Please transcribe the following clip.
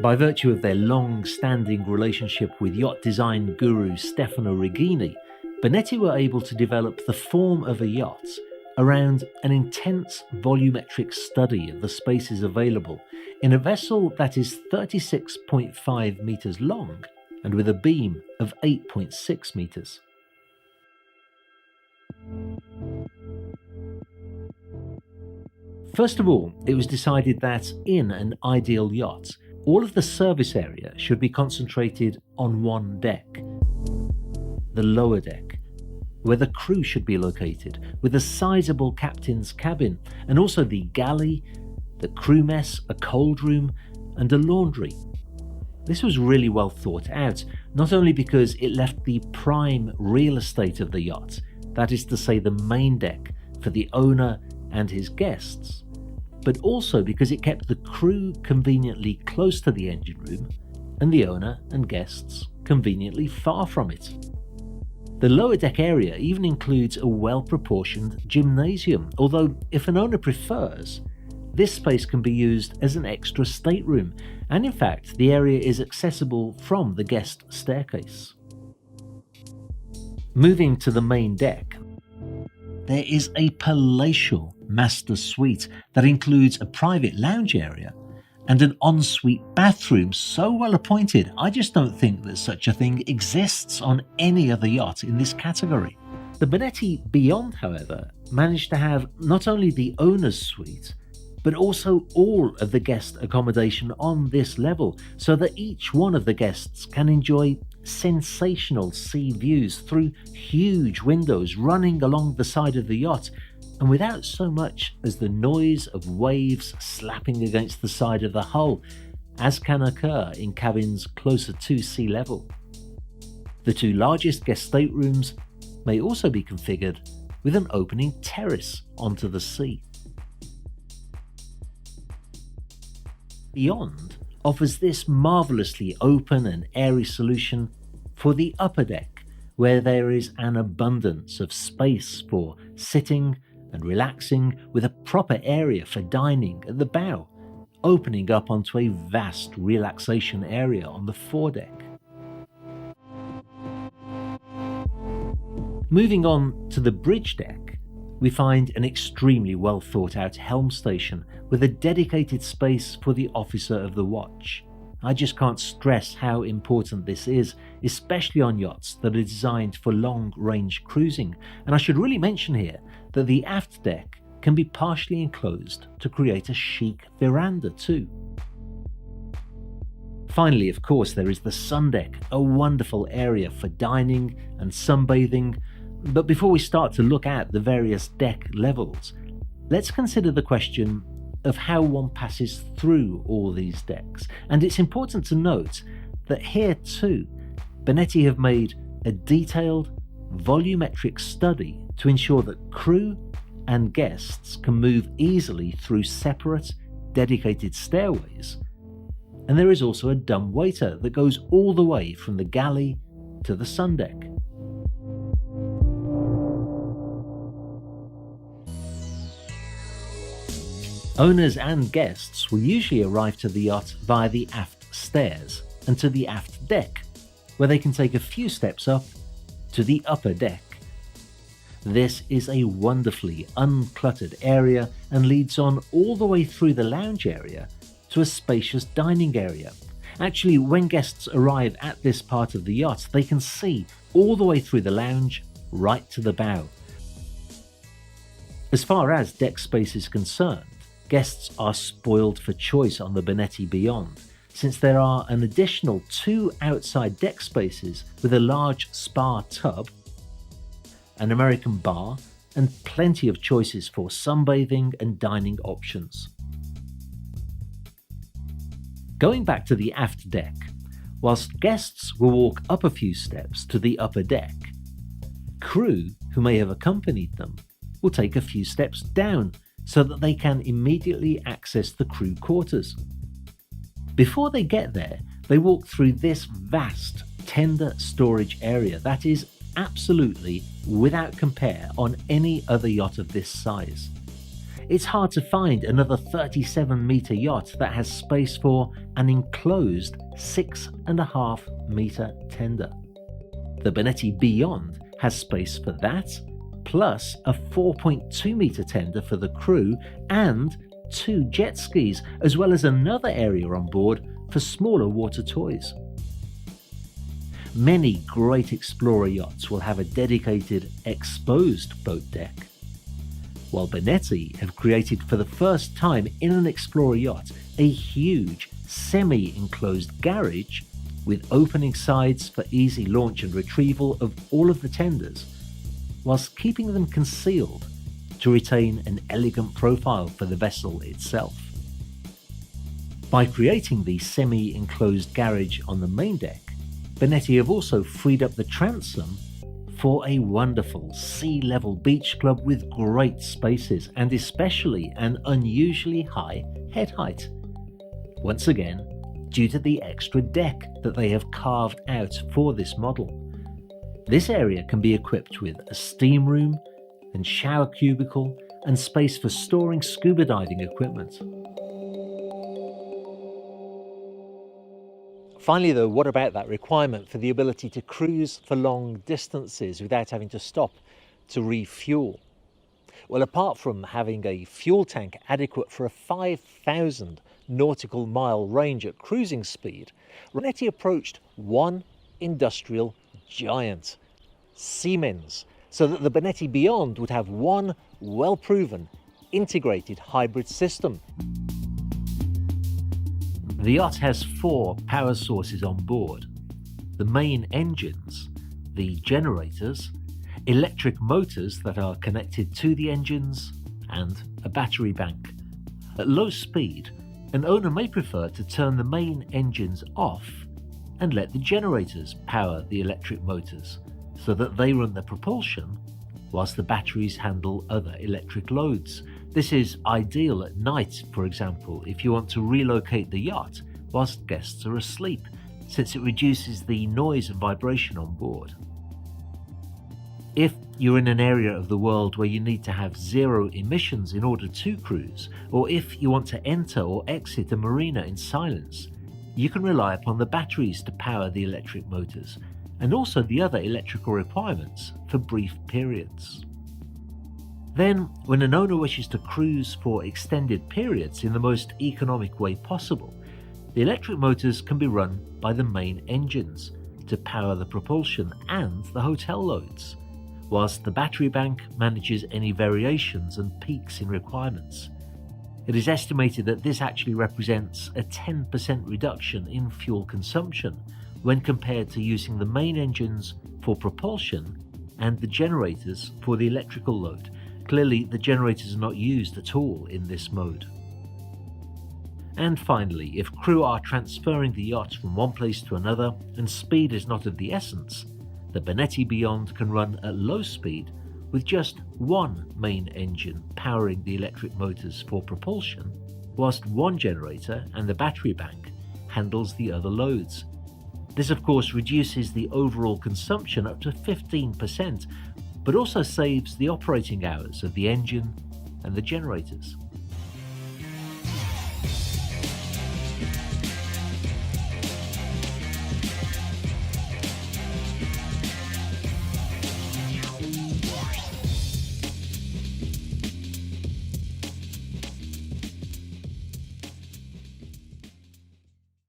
By virtue of their long-standing relationship with yacht design guru Stefano Regini, Benetti were able to develop the form of a yacht around an intense volumetric study of the spaces available in a vessel that is 36.5 metres long and with a beam of 8.6 metres. First of all, it was decided that in an ideal yacht, all of the service area should be concentrated on one deck, the lower deck, where the crew should be located, with a sizable captain's cabin, and also the galley, the crew mess, a cold room, and a laundry. This was really well thought out, not only because it left the prime real estate of the yacht, that is to say the main deck, for the owner and his guests, but also because it kept the crew conveniently close to the engine room and the owner and guests conveniently far from it. The lower deck area even includes a well-proportioned gymnasium, although if an owner prefers, this space can be used as an extra stateroom, and in fact the area is accessible from the guest staircase. Moving to the main deck, there is a palatial master suite that includes a private lounge area and an ensuite bathroom so well appointed, I just don't think that such a thing exists on any other yacht in this category. The Benetti B Yond, however, managed to have not only the owner's suite, but also all of the guest accommodation on this level, so that each one of the guests can enjoy sensational sea views through huge windows running along the side of the yacht, and without so much as the noise of waves slapping against the side of the hull, as can occur in cabins closer to sea level. The two largest guest staterooms may also be configured with an opening terrace onto the sea. Beyond offers this marvellously open and airy solution for the upper deck, where there is an abundance of space for sitting and relaxing, with a proper area for dining at the bow, opening up onto a vast relaxation area on the foredeck. Moving on to the bridge deck, we find an extremely well thought out helm station with a dedicated space for the officer of the watch. I just can't stress how important this is, especially on yachts that are designed for long range cruising, and I should really mention here that the aft deck can be partially enclosed to create a chic veranda too. Finally, of course, there is the sun deck, a wonderful area for dining and sunbathing. But before we start to look at the various deck levels, let's consider the question of how one passes through all these decks. And it's important to note that here too, Benetti have made a detailed, volumetric study to ensure that crew and guests can move easily through separate, dedicated stairways. And there is also a dumb waiter that goes all the way from the galley to the sun deck. Owners and guests will usually arrive to the yacht via the aft stairs and to the aft deck, where they can take a few steps up to the upper deck. This is a wonderfully uncluttered area and leads on all the way through the lounge area to a spacious dining area. Actually, when guests arrive at this part of the yacht, they can see all the way through the lounge right to the bow. As far as deck space is concerned, guests are spoiled for choice on the Benetti B Yond, since there are an additional 2 outside deck spaces with a large spa tub, an American bar, and plenty of choices for sunbathing and dining options. Going back to the aft deck, whilst guests will walk up a few steps to the upper deck, crew who may have accompanied them will take a few steps down so that they can immediately access the crew quarters. Before they get there, they walk through this vast tender storage area that is absolutely without compare on any other yacht of this size. It's hard to find another 37-metre yacht that has space for an enclosed 6.5-metre tender. The Benetti B Yond has space for that, plus a 4.2-metre tender for the crew and 2 jet skis, as well as another area on board for smaller water toys. Many great Explorer yachts will have a dedicated exposed boat deck, while Benetti have created for the first time in an Explorer yacht a huge semi-enclosed garage with opening sides for easy launch and retrieval of all of the tenders, whilst keeping them concealed to retain an elegant profile for the vessel itself. By creating the semi-enclosed garage on the main deck, Benetti have also freed up the transom for a wonderful sea-level beach club with great spaces and especially an unusually high head height. Once again, due to the extra deck that they have carved out for this model. This area can be equipped with a steam room and shower cubicle and space for storing scuba diving equipment. Finally though, what about that requirement for the ability to cruise for long distances without having to stop to refuel? Well, apart from having a fuel tank adequate for a 5,000 nautical mile range at cruising speed, Benetti approached one industrial giant, Siemens, so that the Benetti B Yond would have one well-proven integrated hybrid system. The yacht has 4 power sources on board: the main engines, the generators, electric motors that are connected to the engines, and a battery bank. At low speed, an owner may prefer to turn the main engines off and let the generators power the electric motors so that they run the propulsion whilst the batteries handle other electric loads. This is ideal at night, for example, if you want to relocate the yacht whilst guests are asleep, since it reduces the noise and vibration on board. If you're in an area of the world where you need to have 0 emissions in order to cruise, or if you want to enter or exit a marina in silence, you can rely upon the batteries to power the electric motors, and also the other electrical requirements for brief periods. Then, when an owner wishes to cruise for extended periods in the most economic way possible, the electric motors can be run by the main engines to power the propulsion and the hotel loads, whilst the battery bank manages any variations and peaks in requirements. It is estimated that this actually represents a 10% reduction in fuel consumption when compared to using the main engines for propulsion and the generators for the electrical load. Clearly, the generators are not used at all in this mode. And finally, if crew are transferring the yacht from one place to another and speed is not of the essence, the Benetti B Yond can run at low speed with just one main engine powering the electric motors for propulsion, whilst one generator and the battery bank handles the other loads. This of course reduces the overall consumption up to 15%, but also saves the operating hours of the engine and the generators.